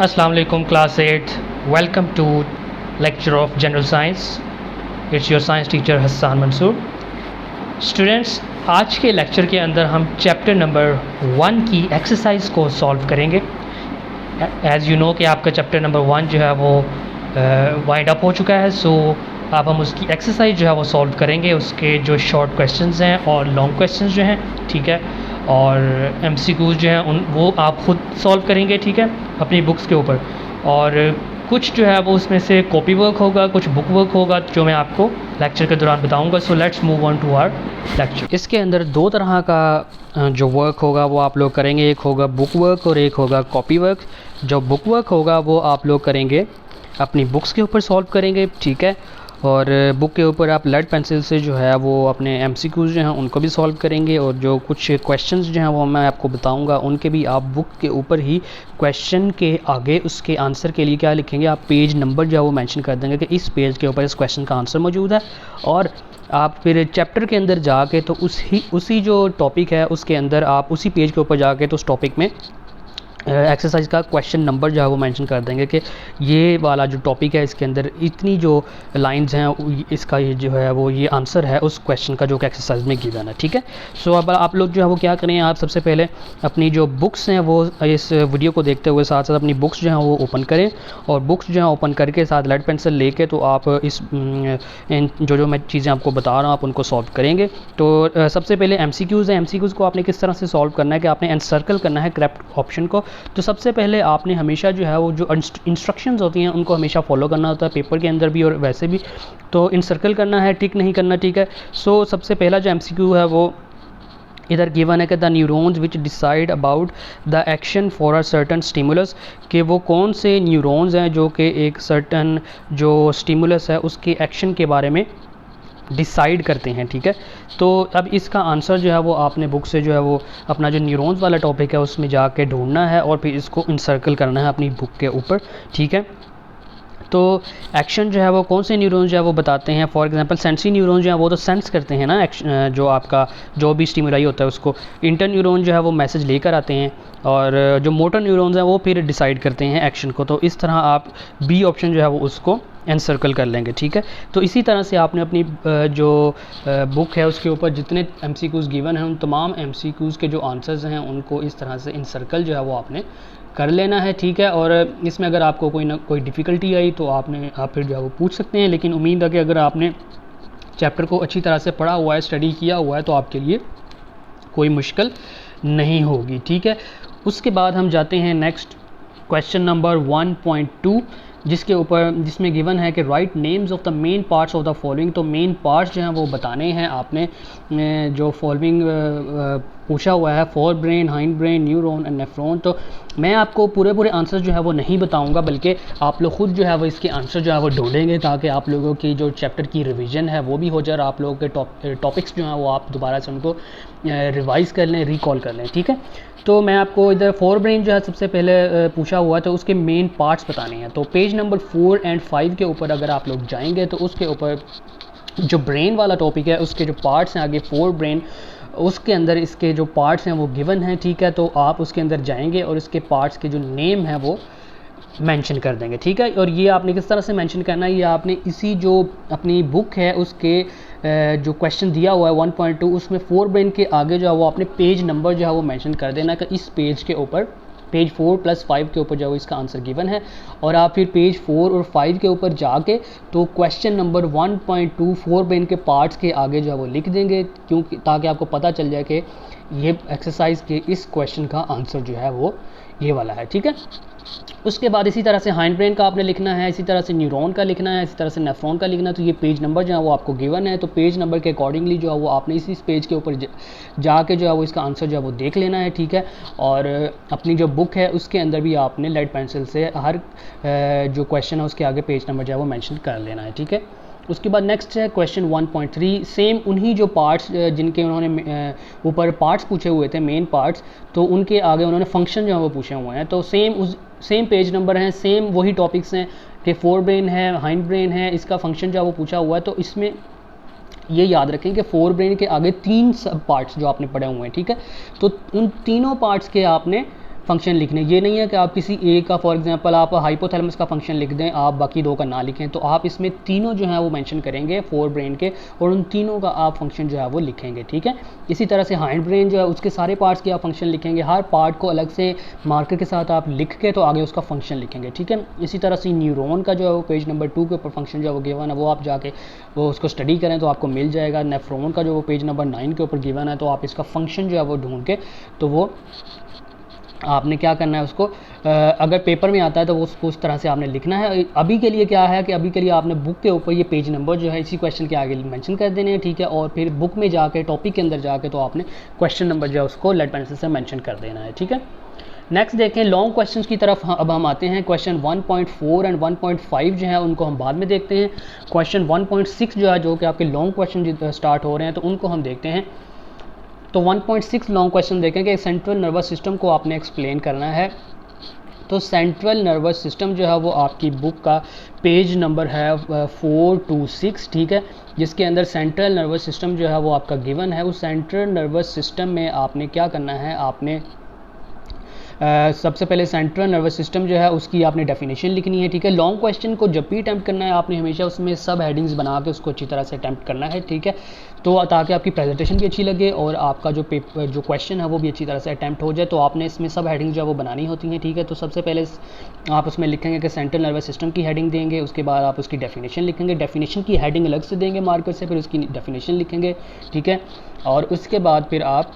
Assalamu alaikum class 8. Welcome to lecture of general science. It's your science teacher Hassan Mansoor. Students, आज के lecture के अंदर हम chapter number 1 की exercise को सॉल्व करेंगे. एज़ यू नो कि आपका चैप्टर नंबर 1 जो है वो वाइंड अप हो चुका है. सो अब हम उसकी एक्सरसाइज जो है वो सॉल्व करेंगे. उसके जो शॉर्ट क्वेश्चंस हैं और लॉन्ग क्वेश्चंस जो हैं, ठीक है, और एमसीक्यूज़ जो हैं वो आप ख़ुद सॉल्व करेंगे, ठीक है, अपनी बुक्स के ऊपर. और कुछ जो है वो उसमें से कॉपी वर्क होगा, कुछ बुक वर्क होगा जो मैं आपको लेक्चर के दौरान बताऊंगा. So let's move on to our lecture. इसके अंदर दो तरह का जो वर्क होगा वो आप लोग करेंगे. एक होगा बुक वर्क और एक होगा कॉपी वर्क. जो बुक वर्क होगा वो आप लोग करेंगे अपनी बुक्स के ऊपर सॉल्व करेंगे, ठीक है, और बुक के ऊपर आप लेड पेंसिल से जो है वो अपने एमसीक्यूज़ जो हैं उनको भी सॉल्व करेंगे. और जो कुछ क्वेश्चंस जो हैं वो मैं आपको बताऊंगा उनके भी आप बुक के ऊपर ही क्वेश्चन के आगे उसके आंसर के लिए क्या लिखेंगे, आप पेज नंबर जो है वो मेंशन कर देंगे कि इस पेज के ऊपर इस क्वेश्चन का आंसर मौजूद है. और आप फिर चैप्टर के अंदर जाके तो उसी जो टॉपिक है उसके अंदर आप उसी पेज के ऊपर जाके तो उस टॉपिक में एक्सरसाइज का क्वेश्चन नंबर जो है वो मेंशन कर देंगे कि ये वाला जो टॉपिक है इसके अंदर इतनी जो लाइंस हैं इसका ये जो है वो ये आंसर है उस क्वेश्चन का जो कि एक्सरसाइज में गिवन है, ठीक है. सो अब आप लोग जो है वो क्या करें, आप सबसे पहले अपनी जो बुक्स हैं वो इस वीडियो को देखते हुए साथ साथ अपनी बुक्स जो हैं वो ओपन करें. और बुक्स जो है ओपन करके साथ लेड पेंसिल लेके तो आप इस जो मैं चीज़ें आपको बता रहा हूँ आप उनको सॉल्व करेंगे. तो सबसे पहले एमसीक्यूज़ हैं. एमसीक्यूज़ को आपने किस तरह से सॉल्व करना है कि आपने एनसर्कल करना है करेक्ट ऑप्शन को. तो सबसे पहले आपने हमेशा जो है वो जो इंस्ट्रक्शंस होती हैं उनको हमेशा फॉलो करना होता है, पेपर के अंदर भी और वैसे भी. तो इंसर्कल करना है, टिक नहीं करना, ठीक है. सो सबसे पहला जो एमसीक्यू है वो इधर गिवन है कि the neurons which decide about the action for a certain stimulus, कि वो कौन से न्यूरॉन्स हैं जो कि एक सर्टन जो स्टिमुलस है उसके एक्शन के बारे में डिसाइड करते हैं, ठीक है. तो अब इसका आंसर जो है वो आपने बुक से जो है वो अपना जो न्यूरॉन्स वाला टॉपिक है उसमें जाके ढूंढना है और फिर इसको इंसर्कल करना है अपनी बुक के ऊपर, ठीक है. तो एक्शन जो है वो कौन से न्यूरॉन्स जो है वो बताते हैं. फॉर एग्जांपल सेंसरी न्यूरॉन्स जो है वो तो सेंस करते हैं ना जो आपका जो भी स्टिमुलाई होता है उसको. इंटर न्यूरॉन जो है वो मैसेज लेकर आते हैं और जो मोटर न्यूरॉन्स हैं वो फिर डिसाइड करते हैं एक्शन को. तो इस तरह आप बी ऑप्शन जो है वो उसको एनसर्कल कर लेंगे, ठीक है. तो इसी तरह से आपने अपनी जो बुक है उसके ऊपर जितने एमसीक्यूज़ गिवन हैं उन तमाम एमसीक्यूज़ के जो आंसर्स हैं उनको इस तरह से एनसर्कल जो है वो आपने कर लेना है, ठीक है. और इसमें अगर आपको कोई डिफ़िकल्टी आई तो आप फिर जो है वो पूछ सकते हैं. लेकिन उम्मीद है कि अगर आपने चैप्टर को अच्छी तरह से पढ़ा हुआ है, स्टडी किया हुआ है तो आपके लिए कोई मुश्किल नहीं होगी, ठीक है. उसके बाद हम जाते हैं नेक्स्ट क्वेश्चन नंबर 1.2 जिसमें गिवन है कि right names of the main parts of the following. तो मेन पार्ट्स जो हैं वो बताने हैं आपने. जो फॉलोइंग पूछा हुआ है fore brain, hind brain, neuron and nephron. तो मैं आपको पूरे आंसर जो है वो नहीं बताऊंगा बल्कि आप लोग खुद जो है वो इसके आंसर जो है वो ढूंढेंगे ताकि आप लोगों की जो चैप्टर की रिवीजन है वो भी हो जाए और आप लोगों के टॉपिक्स जो हैं वो आप दोबारा से उनको रिवाइज़ कर लें, रिकॉल कर लें, ठीक है. तो मैं आपको इधर फोर ब्रेन जो है सबसे पहले पूछा हुआ है तो उसके मेन पार्ट्स बताने हैं. तो पेज नंबर 4 और 5 के ऊपर अगर आप लोग जाएंगे तो उसके ऊपर जो ब्रेन वाला टॉपिक है उसके जो पार्ट्स हैं आगे फोर ब्रेन उसके अंदर इसके जो पार्ट्स हैं वो गिवन हैं, ठीक है. तो आप उसके अंदर जाएंगे और इसके पार्ट्स के जो नेम है वो मेंशन कर देंगे, ठीक है. और ये आपने किस तरह से मेंशन करना है, ये आपने इसी जो अपनी बुक है उसके जो क्वेश्चन दिया हुआ है 1.2 उसमें फोर ब्रेन के आगे जो है वो आपने पेज नंबर जो है वो मेंशन कर देना कि इस पेज के ऊपर पेज 4 + 5 के ऊपर जो है इसका आंसर गिवन है. और आप फिर पेज 4 और 5 के ऊपर जाके तो क्वेश्चन नंबर 1.2 फोर ब्रेन के पार्ट्स के आगे जो है वो लिख देंगे, क्योंकि ताकि आपको पता चल जाए कि ये एक्सरसाइज के इस क्वेश्चन का आंसर जो है वो ये वाला है, ठीक है. उसके बाद इसी तरह से हाइंड ब्रेन का आपने लिखना है, इसी तरह से न्यूरॉन का लिखना है, इसी तरह से नेफ्रॉन का लिखना है. तो ये पेज नंबर जो है वो आपको गिवन है. तो पेज नंबर के अकॉर्डिंगली जो है वो आपने इसी पेज के ऊपर जाके जो है वो इसका आंसर जो है वो देख लेना है, ठीक है. और अपनी जो बुक है उसके अंदर भी आपने लेड पेंसिल से हर जो क्वेश्चन है उसके आगे पेज नंबर जो है वो मेंशन कर लेना है, ठीक है. उसके बाद नेक्स्ट है क्वेश्चन 1.3. सेम उन्हीं जो पार्ट्स जिनके उन्होंने ऊपर पार्ट्स पूछे हुए थे मेन पार्ट्स, तो उनके आगे उन्होंने फंक्शन जो है वो पूछे हुए हैं. तो सेम पेज नंबर हैं, सेम वही टॉपिक्स हैं कि फोर ब्रेन है, हाइंड ब्रेन है, इसका फंक्शन जो है वो पूछा हुआ है. तो इसमें ये याद रखें कि फोर ब्रेन के आगे 3 सब पार्ट्स जो आपने पढ़े हुए हैं, ठीक है. तो उन तीनों पार्ट्स के आपने फंक्शन लिखने। ये नहीं है कि आप किसी एक का, फॉर एग्जांपल आप हाइपोथैलेमस का फंक्शन लिख दें, आप बाकी दो का ना लिखें, तो आप इसमें तीनों जो है वो मेंशन करेंगे फोर ब्रेन के, और उन तीनों का आप फंक्शन जो है वो लिखेंगे, ठीक है। इसी तरह से हाइंड ब्रेन जो है उसके सारे पार्ट्स के आप फंक्शन लिखेंगे, हर पार्ट को अलग से मार्कर के साथ आप लिख के तो आगे उसका फंक्शन लिखेंगे, ठीक है। इसी तरह से न्यूरॉन का जो है वो पेज नंबर 2 के ऊपर फंक्शन जो है वो गिवन है, वो आप जाके वो उसको स्टडी करें तो आपको मिल जाएगा। नेफ्रॉन का जो वो पेज नंबर 9 के ऊपर गिवन है, तो आप इसका फंक्शन जो है वो ढूंढ के तो वो आपने क्या करना है उसको, अगर पेपर में आता है तो वो उसको उस तरह से आपने लिखना है। अभी के लिए क्या है कि अभी के लिए आपने बुक के ऊपर ये पेज नंबर जो है इसी क्वेश्चन के आगे मेंशन कर देने हैं, ठीक है। और फिर बुक में जाके टॉपिक के अंदर जाके तो आपने क्वेश्चन नंबर जो है उसको लेड पेंसिल से मेंशन कर देना है, ठीक है। नेक्स्ट देखें लॉन्ग क्वेश्चंस की तरफ। अब हम आते हैं क्वेश्चन 1.4 एंड 1.5 जो है उनको हम बाद में देखते हैं। क्वेश्चन 1.6 जो है, जो कि आपके लॉन्ग क्वेश्चन स्टार्ट हो रहे हैं, तो उनको हम देखते हैं। तो 1.6 लॉन्ग क्वेश्चन देखें कि सेंट्रल नर्वस सिस्टम को आपने एक्सप्लेन करना है। तो सेंट्रल नर्वस सिस्टम जो है वो आपकी बुक का पेज नंबर है 426, ठीक है, जिसके अंदर सेंट्रल नर्वस सिस्टम जो है वो आपका गिवन है। उस सेंट्रल नर्वस सिस्टम में आपने क्या करना है, आपने सबसे पहले सेंट्रल नर्वस सिस्टम जो है उसकी आपने डेफिनेशन लिखनी है, ठीक है। लॉन्ग क्वेश्चन को जब भी अटैम्प्ट करना है आपने हमेशा उसमें सब हेडिंग्स बना के उसको अच्छी तरह से अटैम्प्ट करना है, ठीक है, तो ताकि आपकी प्रेजेंटेशन भी अच्छी लगे और आपका जो पेपर जो क्वेश्चन है वो भी अच्छी तरह से अटैम्प्ट हो जाए। तो आपने इसमें सब हेडिंग्स जो है वो बनानी होती हैं, ठीक है। तो सबसे पहले आप उसमें लिखेंगे कि सेंट्रल नर्वस सिस्टम की हेडिंग देंगे, उसके बाद आप उसकी डेफिनेशन लिखेंगे, डेफिनेशन की हेडिंग अलग से देंगे मार्कर से, फिर उसकी डेफिनेशन लिखेंगे, ठीक है। और उसके बाद फिर आप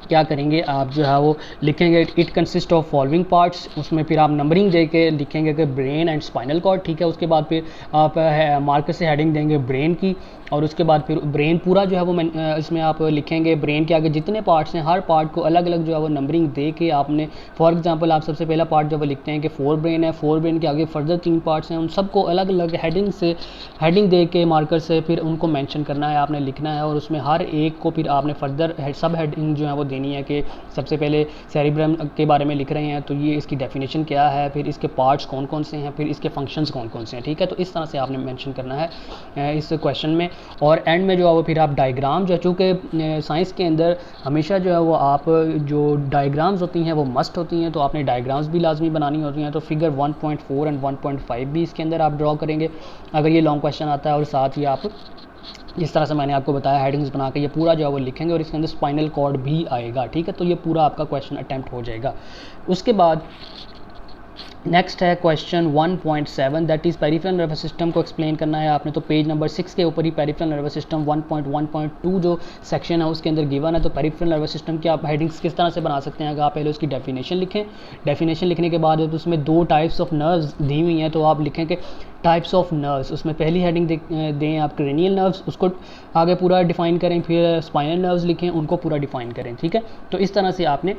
क्या करेंगे, आप जो है वो लिखेंगे it consist of following parts, उसमें फिर आप नंबरिंग दे के लिखेंगे कि ब्रेन एंड स्पाइनल कॉर्ड, ठीक है। उसके बाद फिर आप मार्कर से हेडिंग देंगे ब्रेन की, और उसके बाद फिर ब्रेन पूरा जो है वो इसमें आप लिखेंगे ब्रेन के आगे जितने पार्ट्स हैं हर पार्ट को अलग अलग जो है वो नंबरिंग दे के आपने, फॉर एग्जांपल आप सबसे पहला पार्ट जब वो लिखते हैं कि 4 ब्रेन है, 4 ब्रेन के आगे फर्दर 3 पार्ट्स हैं, उन सबको अलग अलग हेडिंग दे के मार्कर से फिर उनको मेंशन करना है, आपने लिखना है। और उसमें हर एक को फिर आपने फर्दर सब हेडिंग जो है वो देनी है कि सबसे पहले सेरिब्रम के बारे में लिख रहे हैं तो ये इसकी डेफिनेशन क्या है, फिर इसके पार्ट्स कौन कौन से हैं, फिर इसके फंक्शंस कौन कौन से हैं, ठीक है। तो इस तरह से आपने मेंशन करना है इस क्वेश्चन में। और एंड में जो है वो फिर आप डायग्राम जो है, चूँकि साइंस के अंदर हमेशा जो है वो आप जो डायग्राम्स होती हैं वो मस्ट होती हैं, तो आपने डायग्राम्स भी लाजमी बनानी होती हैं। तो फिगर 1.4 एंड 1.5 भी इसके अंदर आप ड्रॉ करेंगे अगर ये लॉन्ग क्वेश्चन आता है। और साथ ही आप जिस तरह से मैंने आपको बताया हेडिंग्स बना के ये पूरा जो है वो लिखेंगे, और इसके अंदर स्पाइनल कॉर्ड भी आएगा, ठीक है। तो ये पूरा आपका क्वेश्चन अटैम्प्ट हो जाएगा। उसके बाद नेक्स्ट है question 1.7, that is peripheral nervous system को एक्सप्लेन करना है आपने। तो पेज नंबर 6 के ऊपर ही पेरिफेरल नर्वस सिस्टम 1.1.2 जो सेक्शन है उसके अंदर गिवन है। तो पेरिफेरल नर्वस सिस्टम की आप हेडिंग्स किस तरह से बना सकते हैं, अगर आप पहले उसकी डेफिनेशन लिखें, डेफिनेशन लिखने के बाद तो उसमें 2 टाइप्स ऑफ नर्व्स दी हुई हैं, तो आप लिखें कि टाइप्स ऑफ नर्व्स, उसमें पहली हेडिंग दें आप क्रेनियल नर्व्स, उसको आगे पूरा डिफाइन करें, फिर स्पाइनल नर्व्स लिखें, उनको पूरा डिफाइन करें, ठीक है। तो इस तरह से आपने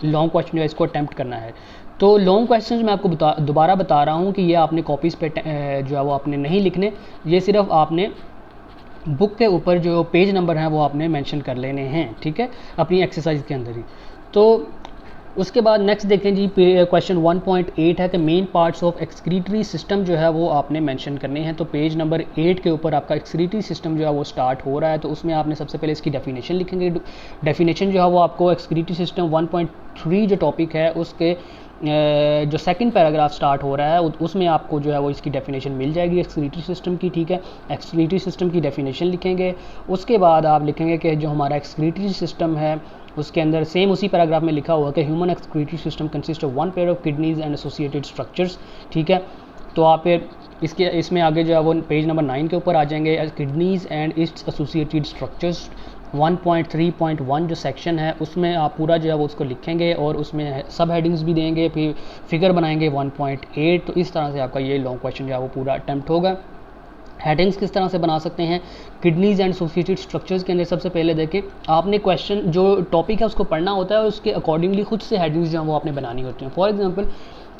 लॉन्ग क्वेश्चन जो है इसको अटैम्प्ट करना है। तो लॉन्ग क्वेश्चन मैं आपको दोबारा बता रहा हूँ कि ये आपने कॉपीज़ पे जो है वो आपने नहीं लिखने, ये सिर्फ आपने बुक के ऊपर जो पेज नंबर हैं वो आपने मेंशन कर लेने हैं, ठीक है, अपनी एक्सरसाइज के अंदर ही। तो उसके बाद नेक्स्ट देखें जी, क्वेश्चन 1.8 है कि main parts of excretory system जो है वो आपने मेंशन करने हैं। तो पेज नंबर 8 के ऊपर आपका एक्सक्रीटरी सिस्टम जो है वो स्टार्ट हो रहा है, तो उसमें आपने सबसे पहले इसकी डेफिनेशन लिखेंगे। डेफिनेशन जो है वो आपको एक्सक्रीटरी सिस्टम 1.3 जो टॉपिक है उसके जो सेकंड पैराग्राफ स्टार्ट हो रहा है उसमें आपको जो है वो इसकी डेफिनेशन मिल जाएगी एक्सक्रीटरी सिस्टम की, ठीक है। एक्सक्रीटरी सिस्टम की डेफिनेशन लिखेंगे। उसके बाद आप लिखेंगे कि जो हमारा एक्सक्रीटरी सिस्टम है उसके अंदर सेम उसी पैराग्राफ में लिखा हुआ कि human excretory system consist of 1 pair of kidneys and associated structures, ठीक है। तो आप इसमें आगे जो है वो पेज नंबर 9 के ऊपर आ जाएंगे, kidneys and it's associated structures 1.3.1 जो सेक्शन है उसमें आप पूरा जो है वो उसको लिखेंगे और उसमें सब हेडिंग्स भी देंगे, फिर फिगर बनाएंगे 1.8। तो इस तरह से आपका ये लॉन्ग क्वेश्चन जो है वो पूरा अटैम्प्ट होगा। हेडिंग्स किस तरह से बना सकते हैं किडनीज एंड एसोसिएटेड स्ट्रक्चर्स के अंदर, सबसे पहले देखें आपने क्वेश्चन जो टॉपिक है उसको पढ़ना होता है, उसके अकॉर्डिंगली खुद से हेडिंग्स जो है वो आपने बनानी होती हैं। For example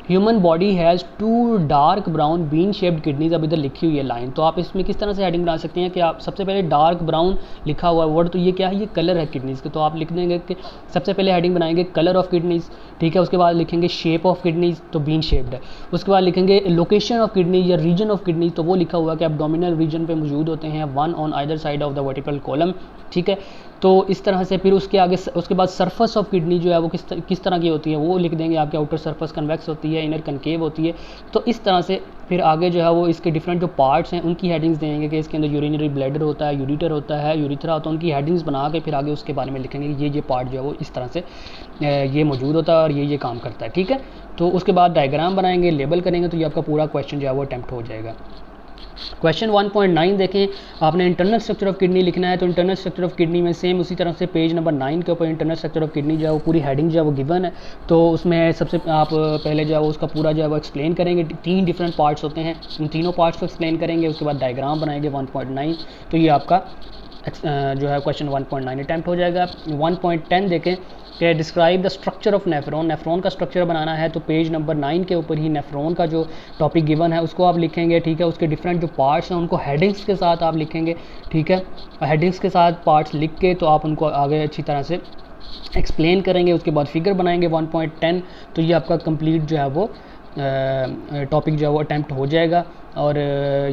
human body has 2 dark brown bean shaped kidneys, अब इधर लिखी हुई है लाइन, तो आप इसमें किस तरह से हेडिंग बना सकते हैं कि आप सबसे पहले डार्क ब्राउन लिखा हुआ है वर्ड, तो ये क्या है, ये कलर है किडनीज़ के, तो आप लिख देंगे कि सबसे पहले हेडिंग बनाएंगे कलर ऑफ किडनीज़, ठीक है। उसके बाद लिखेंगे शेप ऑफ किडनीज़, तो बीन शेप्ड है। उसके बाद लिखेंगे लोकेशन ऑफ किडनी या रीजन ऑफ किडनीज, तो वो लिखा हुआ है कि एब्डोमिनल रीजन पे मौजूद होते हैं, 1 on either side of the vertical column, ठीक है। तो इस तरह से फिर उसके आगे उसके बाद सरफेस ऑफ किडनी जो है वो किस तरह की होती है वो लिख देंगे आपके। आउटर सरफेस कन्वेक्स होती है, इनर कनकेव होती है। तो इस तरह से फिर आगे जो है वो इसके डिफरेंट जो पार्ट्स हैं उनकी हेडिंग्स देंगे कि इसके अंदर यूरिनरी ब्लैडर होता है, यूरिटर होता है, यूरिथ्रा होता है, उनकी हेडिंग्स बना के फिर आगे उसके बारे में लिखेंगे ये पार्ट जो है वो इस तरह से ये मौजूद होता है और ये काम करता है, ठीक है। तो उसके बाद डायग्राम बनाएंगे, लेबल करेंगे, तो ये आपका पूरा क्वेश्चन जो है वो अटैम्प्ट हो जाएगा। क्वेश्चन 1.9 देखें, आपने इंटरनल स्ट्रक्चर ऑफ किडनी लिखना है। तो इंटरनल स्ट्रक्चर ऑफ किडनी में सेम उसी तरह से पेज नंबर 9 के ऊपर इंटरनल स्ट्रक्चर ऑफ किडनी जो है वो पूरी हेडिंग जो है वो गिवन है। तो उसमें सबसे आप पहले जो है वो उसका पूरा जो है वो एक्सप्लेन करेंगे। 3 डिफरेंट पार्ट्स होते हैं, उन तीनों पार्ट्स को एक्सप्लेन करेंगे। उसके बाद डायग्राम बनाएंगे 1.9। तो ये आपका जो है क्वेश्चन 1.9 अटैम्प्ट हो जाएगा। 1.10 देखें कि describe the structure of nephron. Nephron का स्ट्रक्चर बनाना है, तो पेज नंबर 9 के ऊपर ही नेफ्रॉन का जो टॉपिक गिवन है उसको आप लिखेंगे, ठीक है। उसके डिफरेंट जो पार्ट्स हैं उनको हेडिंग्स के साथ आप लिखेंगे, ठीक है। हेडिंग्स के साथ पार्ट्स लिख के तो आप उनको आगे अच्छी तरह से एक्सप्लेन करेंगे। उसके बाद फिगर बनाएंगे 1.10। तो ये आपका कंप्लीट जो है वो टॉपिक जो है वो अटैम्प्ट हो जाएगा और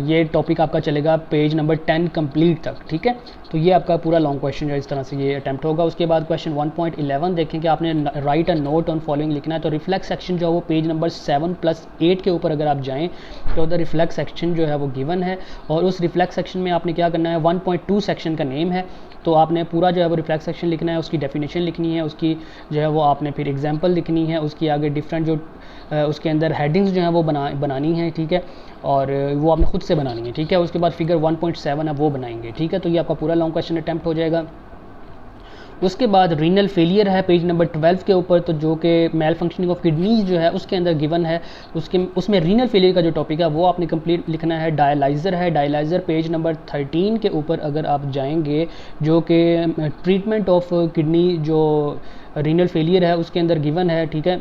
ये टॉपिक आपका चलेगा पेज नंबर 10 कंप्लीट तक, ठीक है। तो ये आपका पूरा लॉन्ग क्वेश्चन जो है इस तरह से ये अटैम्प्ट होगा। उसके बाद क्वेश्चन 1.11 देखें कि आपने right a note on following लिखना है। तो रिफ्लेक्स सेक्शन जो है वो पेज नंबर 7+8 के ऊपर अगर आप जाएँ तो द रिफ्लेक्स सेक्शन जो है वो गिवन है और उस रिफ्लेक्स सेक्शन में आपने क्या करना है, 1.2 सेक्शन का नेम है। तो आपने पूरा जो है वो रिफ्लेक्स सेक्शन लिखना है, उसकी डेफिनेशन लिखनी है, उसकी जो है वो आपने फिर एग्जांपल लिखनी है, उसकी आगे डिफरेंट जो उसके अंदर हेडिंग्स जो हैं वो बनानी है, ठीक है। और वो आपने खुद से बनानी है, ठीक है। उसके बाद फिगर 1.7 है वो बनाएंगे, ठीक है। तो ये आपका पूरा लॉन्ग क्वेश्चन अटैम्प्ट हो जाएगा। उसके बाद रीनल फेलियर है पेज नंबर 12 के ऊपर, तो जो कि मेल फंक्शनिंग ऑफ किडनीज जो है उसके अंदर गिवन है। उसमें रीनल फेलियर का जो टॉपिक है वो आपने कंप्लीट लिखना है। डायलाइज़र है, डायलाइज़र पेज नंबर 13 के ऊपर अगर आप जाएंगे, जो कि ट्रीटमेंट ऑफ किडनी जो रीनल फेलियर है उसके अंदर गिवन है, ठीक है।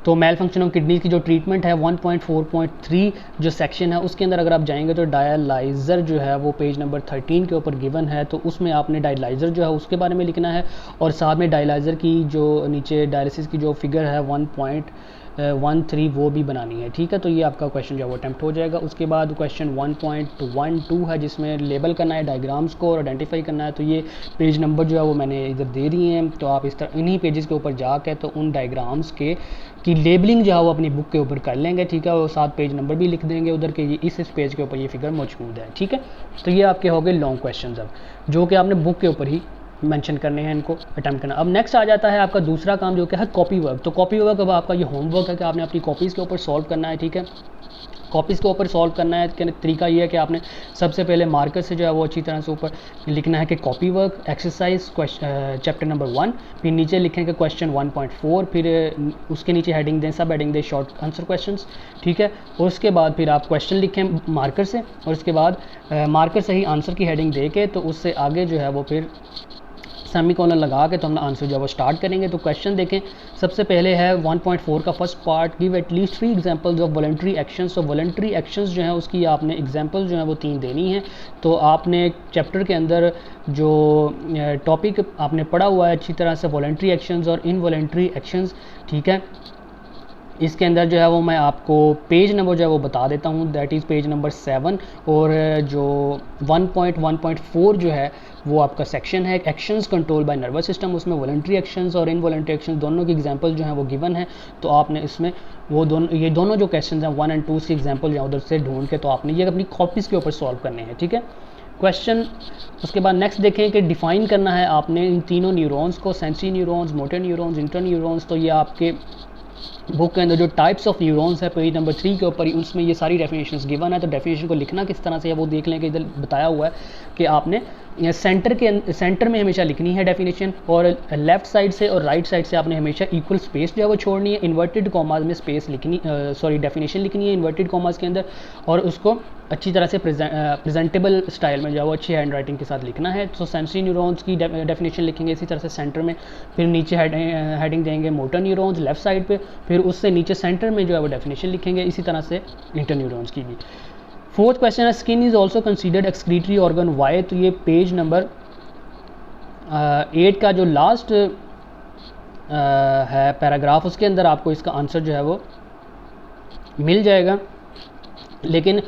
तो मेल फंक्शन ऑफ किडनी की जो ट्रीटमेंट है 1.4.3 जो सेक्शन है उसके अंदर अगर आप जाएंगे तो डायलाइज़र जो है वो पेज नंबर 13 के ऊपर गिवन है। तो उसमें आपने डायलाइज़र जो है उसके बारे में लिखना है और साथ में डायलाइज़र की जो नीचे डायलिसिस की जो फिगर है 1.13 वो भी बनानी है, ठीक है। तो ये आपका क्वेश्चन जो है वो अटैम्प्ट हो जाएगा। उसके बाद क्वेश्चन 1.12 है जिसमें लेबल करना है डायग्राम्स को और आइडेंटिफाई करना है। तो ये पेज नंबर जो है वो मैंने इधर दे दिए हैं, तो आप इस तरह इन्हीं पेजेस के ऊपर जाके तो उन डायग्राम्स की लेबलिंग जो है वो अपनी बुक के ऊपर कर लेंगे, ठीक है। और साथ पेज नंबर भी लिख देंगे उधर के, ये इस पेज के ऊपर ये फिगर मौजूद है, ठीक है। तो ये आपके हो गए लॉन्ग क्वेश्चन अब जो कि आपने बुक के ऊपर ही मेंशन करने हैं, इनको अटैम्प्ट करना। अब नेक्स्ट आ जाता है आपका दूसरा काम जो कि है कॉपी वर्क। तो कॉपी वर्क अब आपका ये होमवर्क है कि आपने अपनी कॉपीज़ के ऊपर सॉल्व करना है, ठीक है। कॉपीज़ के ऊपर सॉल्व करना है कि तरीका ये है कि आपने सबसे पहले मार्कर से जो है वो अच्छी तरह से ऊपर लिखना है कि copy work exercise chapter number 1, फिर नीचे लिखेंगे क्वेश्चन 1.4, फिर उसके नीचे हेडिंग दें, सब हेडिंग दें शॉर्ट आंसर क्वेश्चंस, ठीक है। और उसके बाद फिर आप क्वेश्चन लिखें मार्कर से और उसके बाद मार्कर से ही आंसर की हेडिंग दे के तो उससे आगे जो है वो फिर सेमीकोलन लगा के तो हम आंसर जो है वो स्टार्ट करेंगे। तो क्वेश्चन देखें, सबसे पहले है 1.4 का first part, give at least 3 examples of voluntary actions. तो वॉलंटरी एक्शंस जो है उसकी आपने एग्जांपल जो है वो 3 देनी है। तो आपने चैप्टर के अंदर जो टॉपिक आपने पढ़ा हुआ है अच्छी तरह से वॉलंटरी एक्शंस और इनवॉलंटरी एक्शंस, ठीक है। इसके अंदर जो है वो मैं आपको पेज नंबर जो है वो बता देता हूँ, दैट इज़ पेज नंबर 7। और जो 1.1.4 जो है वो आपका सेक्शन है actions control by nervous system, उसमें वॉलंटरी एक्शंस और इनवॉलंटरी एक्शंस दोनों की एग्जांपल जो है वो गिवन है। तो आपने इसमें वो ये दोनों जो क्वेश्चन हैं 1 और 2 की एग्जांपल जो उधर से ढूंढ के तो आपने ये अपनी कॉपीज़ के ऊपर सॉल्व करने हैं, ठीक है। क्वेश्चन उसके बाद नेक्स्ट देखें कि डिफ़ाइन करना है आपने इन तीनों न्यूरॉन्स को, sensory neurons, motor neurons, inter neurons. तो ये आपके बुक के अंदर जो टाइप्स ऑफ न्यूरॉन्स है पेज नंबर 3 के ऊपर उसमें ये सारी डेफिनेशंस गिवन है। तो डेफिनेशन को लिखना किस तरह से है वो देख लें कि इधर बताया हुआ है कि आपने सेंटर में हमेशा लिखनी है डेफिनेशन और लेफ्ट साइड से और राइट साइड से आपने हमेशा इक्वल स्पेस जो है वो छोड़नी है। इन्वर्टेड कॉमाज में स्पेस लिखनी डेफिनेशन लिखनी है इन्वर्टेड कॉमाज के अंदर और उसको अच्छी तरह से प्रेजेंटेबल स्टाइल में जो है वो अच्छी हैंड राइटिंग के साथ लिखना है। तो सेंसरी न्यूरॉन्स की डेफिनेशन लिखेंगे इसी तरह से सेंटर में, फिर नीचे हेडिंग देंगे मोटर न्यूरॉन्स लेफ्ट साइड पे, फिर उससे नीचे सेंटर में जो है वो डेफिनेशन लिखेंगे, इसी तरह से इंटर न्यूरॉन्स की भी। फोर्थ क्वेश्चन है skin is also considered excretory organ why. तो ये पेज नंबर 8 का जो लास्ट है पैराग्राफ उसके अंदर आपको इसका आंसर जो है वो मिल जाएगा। लेकिन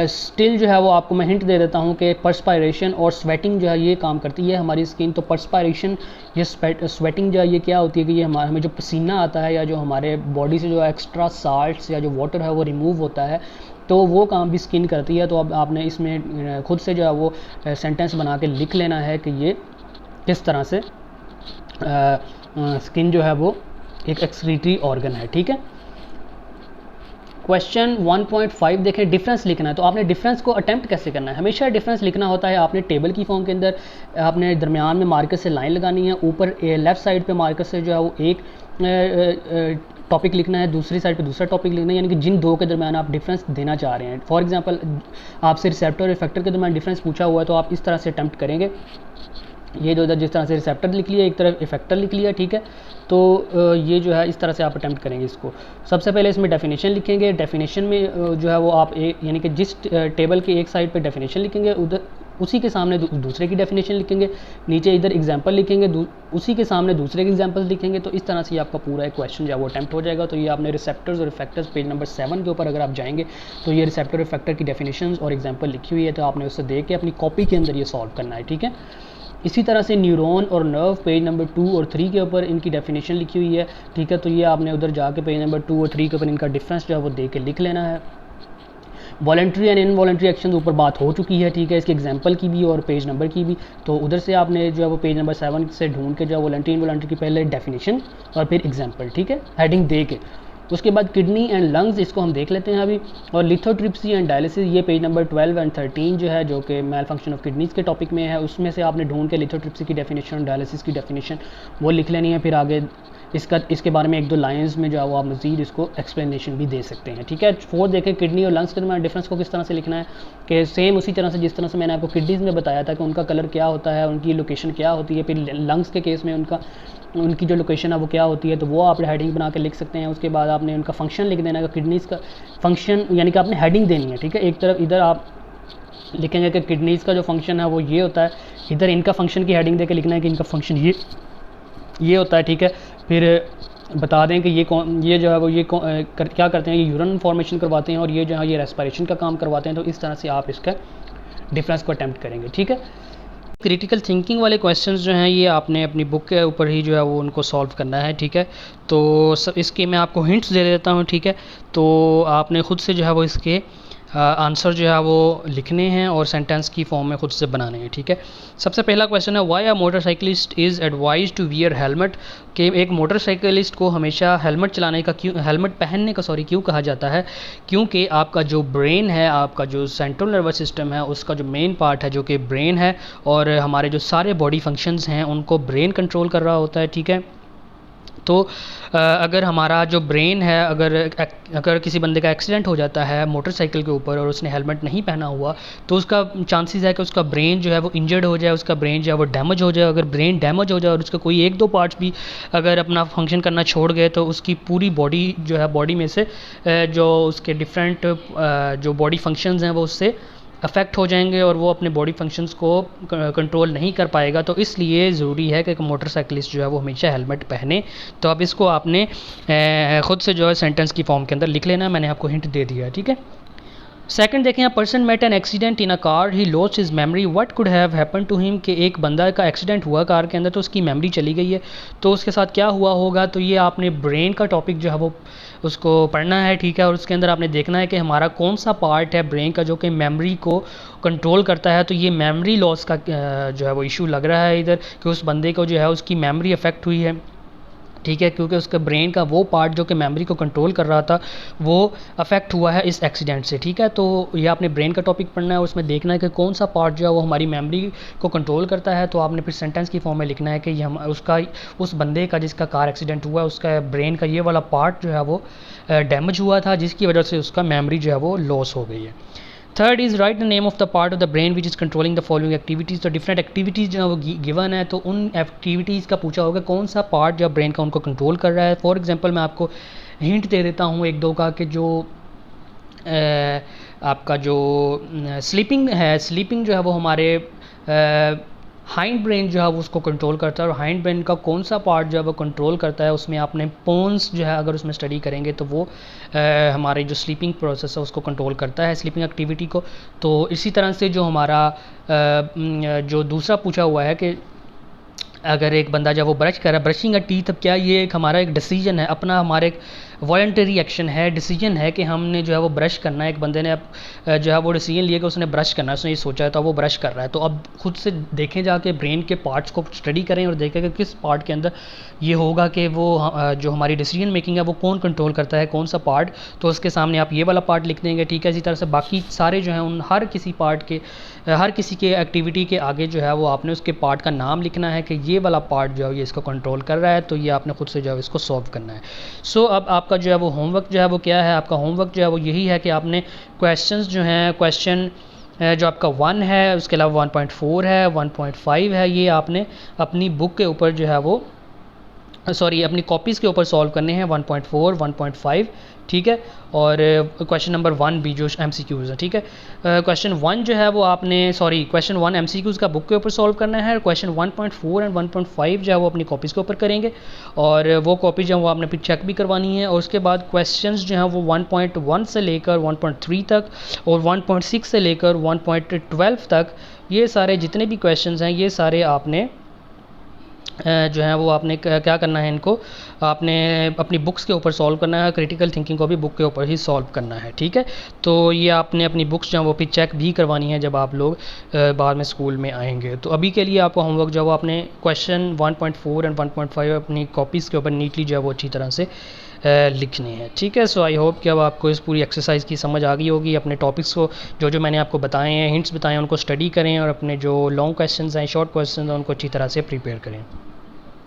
स्टिल जो है वो आपको मैं हिंट दे देता हूँ कि पर्सपायरेशन और स्वेटिंग जो है ये काम करती है हमारी स्किन। तो पर्सपायरेशन ये स्वेटिंग जो है ये क्या होती है कि ये हमें जो पसीना आता है या जो हमारे बॉडी से जो एक्स्ट्रा साल्ट्स या जो वाटर है वो रिमूव होता है, तो वो काम भी स्किन करती है। तो अब आपने इसमें खुद से जो है वो सेंटेंस बना के लिख लेना है कि ये किस तरह से स्किन जो है वो एक एक्सक्रीटरी ऑर्गन है, ठीक है। क्वेश्चन 1.5 देखें, डिफरेंस लिखना है। तो आपने डिफरेंस को अटेम्प्ट कैसे करना है? हमेशा डिफरेंस लिखना होता है आपने टेबल की फॉर्म के अंदर, आपने दरमियान में मार्कर से लाइन लगानी है, ऊपर लेफ़्ट साइड पे मार्कर से जो है वो एक टॉपिक लिखना है, दूसरी साइड पे दूसरा टॉपिक लिखना है, यानी कि जिन दो के दरमियान आप डिफरेंस देना चाह रहे हैं। फॉर एग्जांपल आपसे रिसेप्टर और इफेक्टर के दरमियान डिफरेंस पूछा हुआ है, तो आप इस तरह से अटेम्प्ट करेंगे। ये जो इधर जिस तरह से रिसेप्टर लिख लिया, एक तरफ इफेक्टर लिख लिया, ठीक है। तो ये जो है इस तरह से आप अटेम्प्ट करेंगे इसको। सबसे पहले इसमें डेफिनेशन लिखेंगे। डेफिनेशन में जो है वो आप यानी कि जिस टेबल के एक साइड पे डेफिनेशन लिखेंगे उधर उसी के सामने दूसरे की डेफिनेशन लिखेंगे, नीचे इधर एग्जांपल लिखेंगे, उसी के सामने दूसरे के एग्जांपल लिखेंगे। तो इस तरह से आपका पूरा एक क्वेश्चन जो है वो अटेम्प्ट हो जाएगा। तो ये आपने रिसेप्टर्स और इफेक्टर्स पेज नंबर 7 के ऊपर अगर आप जाएंगे तो ये रिसेप्टर और इफेक्टर की डेफिनेशन और एग्जाम्पल लिखी हुई है, तो आपने उससे देख के अपनी कॉपी के अंदर ये सॉल्व करना है, ठीक है। इसी तरह से न्यूरॉन और नर्व पेज नंबर 2 और 3 के ऊपर इनकी डेफिनेशन लिखी हुई है, ठीक है। तो ये आपने उधर जाके पेज नंबर 2 और 3 के ऊपर इनका डिफरेंस जो है वो दे के लिख लेना है। वॉलंटरी एंड इनवॉलंटरी एक्शन ऊपर बात हो चुकी है, ठीक है, इसके एग्जांपल की भी और पेज नंबर की भी। तो उधर से आपने जो है वो पेज नंबर 7 से ढूंढ के जो है वॉलंटरी इनवॉलंटरी की पहले डेफिनेशन और फिर एग्जांपल, ठीक है, हेडिंग दे के। उसके बाद किडनी एंड लंग्स, इसको हम देख लेते हैं अभी। और लिथोट्रिप्सी एंड डायलिसिस, ये पेज नंबर 12 एंड 13 जो है, जो कि मेल फंक्शन ऑफ किडनीज़ के टॉपिक में है, उसमें से आपने ढूंढ के लिथोट्रिप्सी की डेफिनेशन, डायलिसिस की डेफिनेशन वो लिख लेनी है। फिर आगे इसके बारे में एक दो लाइंस में जो है वो आप मज़ीद इसको एक्सप्लेनेशन भी दे सकते हैं, ठीक है। 4 देखें, किडनी और लंग्स के दरमियान डिफरेंस को किस तरह से लिखना है, कि सेम उसी तरह से जिस तरह से मैंने आपको किडनीज़ में बताया था कि उनका कलर क्या होता है, उनकी लोकेशन क्या होती है। फिर लंग्स के केस में उनकी जो लोकेशन है वो क्या होती है, तो वो आप हेडिंग बना के लिख सकते हैं। उसके बाद आपने उनका फंक्शन लिख देना है, किडनीज़ का फंक्शन, यानी कि आपने हेडिंग देनी है, ठीक है। एक तरफ इधर आप लिखेंगे कि किडनीज़ का जो फंक्शन है वो ये होता है, इधर इनका फंक्शन की हेडिंग दे के लिखना है कि इनका फंक्शन ये होता है, ठीक है। फिर बता दें कि ये जो है वो क्या करते हैं, ये यूरिन फॉर्मेशन करवाते हैं और ये जो है ये रेस्पिरेशन का काम करवाते हैं। तो इस तरह से आप इसका डिफरेंस को अटेम्प्ट करेंगे, ठीक है। क्रिटिकल थिंकिंग वाले क्वेश्चंस जो हैं ये आपने अपनी बुक के ऊपर ही जो है वो उनको सॉल्व करना है, ठीक है। तो सब इसके मैं आपको हिंट्स दे देता हूँ, ठीक है। तो आपने ख़ुद से जो है वो इसके आंसर जो है वो लिखने हैं और सेंटेंस की फॉर्म में ख़ुद से बनाने हैं, ठीक है। सबसे पहला क्वेश्चन है, why a motorcyclist is advise to wear helmet, कि एक मोटरसाइकिलिस्ट को हमेशा हेलमेट पहनने का क्यों कहा जाता है? क्योंकि आपका जो ब्रेन है, आपका जो सेंट्रल नर्वस सिस्टम है, उसका जो मेन पार्ट है जो कि ब्रेन है, और हमारे जो सारे बॉडी फंक्शंस हैं उनको ब्रेन कंट्रोल कर रहा होता है, ठीक है। तो अगर हमारा जो ब्रेन है, अगर किसी बंदे का एक्सीडेंट हो जाता है मोटरसाइकिल के ऊपर और उसने हेलमेट नहीं पहना हुआ, तो उसका चांसेस है कि उसका ब्रेन जो है वो इंजर्ड हो जाए, उसका ब्रेन जो है वो डैमेज हो जाए। अगर ब्रेन डैमेज हो जाए और उसका कोई एक दो पार्ट्स भी अगर अपना फंक्शन करना छोड़ गए, तो उसकी पूरी बॉडी जो है, बॉडी में से जो उसके डिफरेंट जो बॉडी फंक्शंस हैं वो उससे अफेक्ट हो जाएंगे और वो अपने बॉडी फंक्शंस को कंट्रोल नहीं कर पाएगा। तो इसलिए ज़रूरी है कि मोटरसाइकिलिस्ट जो है वो हमेशा हेलमेट पहने। तो अब इसको आपने ख़ुद से जो है सेंटेंस की फॉर्म के अंदर लिख लेना है, मैंने आपको हिंट दे दिया है, ठीक है। सेकंड देखें, person met an accident in a car, he lost his memory, what could have happen to him, कि एक बंदा का एक्सीडेंट हुआ कार के अंदर तो उसकी मेमोरी चली गई है, तो उसके साथ क्या हुआ होगा। तो ये आपने ब्रेन का टॉपिक जो है वो उसको पढ़ना है, ठीक है। और उसके अंदर आपने देखना है कि हमारा कौन सा पार्ट है ब्रेन का जो कि मेमोरी को कंट्रोल करता है। तो ये मेमोरी लॉस का जो है वो इशू लग रहा है इधर, कि उस बंदे को जो है उसकी मेमोरी अफेक्ट हुई है, ठीक है, क्योंकि उसके ब्रेन का वो पार्ट जो कि मेमोरी को कंट्रोल कर रहा था वो अफेक्ट हुआ है इस एक्सीडेंट से, ठीक है। तो ये आपने ब्रेन का टॉपिक पढ़ना है, उसमें देखना है कि कौन सा पार्ट जो है वो हमारी मेमोरी को कंट्रोल करता है। तो आपने फिर सेंटेंस की फॉर्म में लिखना है कि ये उस बंदे का जिसका कार एक्सीडेंट हुआ है उसका ब्रेन का ये वाला पार्ट जो है वो डैमेज हुआ था, जिसकी वजह से उसका मेमोरी जो है वो लॉस हो गई है। Third is right the name of the part of the brain which is controlling the following activities. तो डिफरेंट एक्टिविटीज़ जो है वो गिवन है, तो उन एक्टिविटीज़ का पूछा होगा कौन सा पार्ट जो ब्रेन का उनको कंट्रोल कर रहा है। फॉर एग्जांपल मैं आपको हिंट दे देता हूँ एक दो का, कि जो आपका जो स्लीपिंग है, स्लीपिंग जो है वो हमारे हाइंड ब्रेन जो है वो उसको कंट्रोल करता है। और हाइंड ब्रेन का कौन सा पार्ट जो है वो कंट्रोल करता है, उसमें आपने पोन्स जो है अगर उसमें स्टडी करेंगे तो वो हमारे जो स्लीपिंग प्रोसेस है उसको कंट्रोल करता है, स्लीपिंग एक्टिविटी को। तो इसी तरह से जो हमारा जो दूसरा पूछा हुआ है कि अगर एक बंदा जब वो ब्रश कर रहा है, ब्रशिंग अ टीथ, अब क्या ये एक हमारा एक डिसीजन है, अपना हमारे एक वॉलंटरी एक्शन है, डिसीजन है कि हमने जो है वो ब्रश करना है। एक बंदे ने अब जो है वो डिसीजन लिया कि उसने ब्रश करना है, उसने ये सोचा है तो वो ब्रश कर रहा है। तो अब खुद से देखें जाके ब्रेन के पार्ट्स को स्टडी करें और देखें कि किस पार्ट के अंदर ये होगा कि वो जो हमारी डिसीजन मेकिंग है वो कौन कंट्रोल करता है, कौन सा पार्ट। तो उसके सामने आप ये वाला पार्ट लिख देंगे, ठीक है। इसी तरह से बाकी सारे जो हैं उन हर किसी पार्ट के हर किसी के एक्टिविटी के आगे जो है वो आपने उसके पार्ट का नाम लिखना है कि ये वाला पार्ट जो है ये इसको कंट्रोल कर रहा है, तो ये आपने खुद से जो है इसको सॉल्व करना है। सो अब आपका जो है वो होमवर्क जो है वो क्या है, आपका होमवर्क जो है वो यही है कि आपने क्वेश्चंस जो हैं, क्वेश्चन जो आपका 1 है, उसके अलावा 1.4 है, 1.5 है, ये आपने अपनी बुक के ऊपर जो है वो अपनी कॉपीज़ के ऊपर सॉल्व करने हैं, 1.4, 1.5, ठीक है। और क्वेश्चन नंबर 1 भी जो MCQs है, ठीक है। क्वेश्चन 1 जो है वो आपने क्वेश्चन 1 MCQs का बुक के ऊपर सॉल्व करना है। क्वेश्चन 1.4 एंड 1.5 जो है वो अपनी कॉपीज़ के ऊपर करेंगे, और वो कॉपी जो है वो आपने फिर चेक भी करवानी है। और उसके बाद क्वेश्चंस जो हैं वो 1.1 से लेकर 1.3 तक और 1.6 से लेकर 1.12 तक, ये सारे जितने भी क्वेश्चंस हैं ये सारे आपने जो है वो आपने क्या करना है, इनको आपने अपनी बुक्स के ऊपर सॉल्व करना है। क्रिटिकल थिंकिंग को भी बुक के ऊपर ही सॉल्व करना है, ठीक है। तो ये आपने अपनी बुक्स जो है वो फिर चेक भी करवानी है जब आप लोग बाद में स्कूल में आएंगे। तो अभी के लिए आपका होमवर्क जो है वो आपने क्वेश्चन 1.4 एंड 1.5 अपनी कॉपीज़ के ऊपर नीटली जो है वो अच्छी तरह से लिखने हैं, ठीक है। सो आई होप कि अब आपको इस पूरी एक्सरसाइज की समझ आ गई होगी। अपने टॉपिक्स को जो मैंने आपको बताए हैं, हिंट्स बताए हैं, उनको स्टडी करें और अपने जो लॉन्ग क्वेश्चंस हैं, शॉर्ट क्वेश्चंस हैं, उनको अच्छी तरह से प्रिपेयर करें।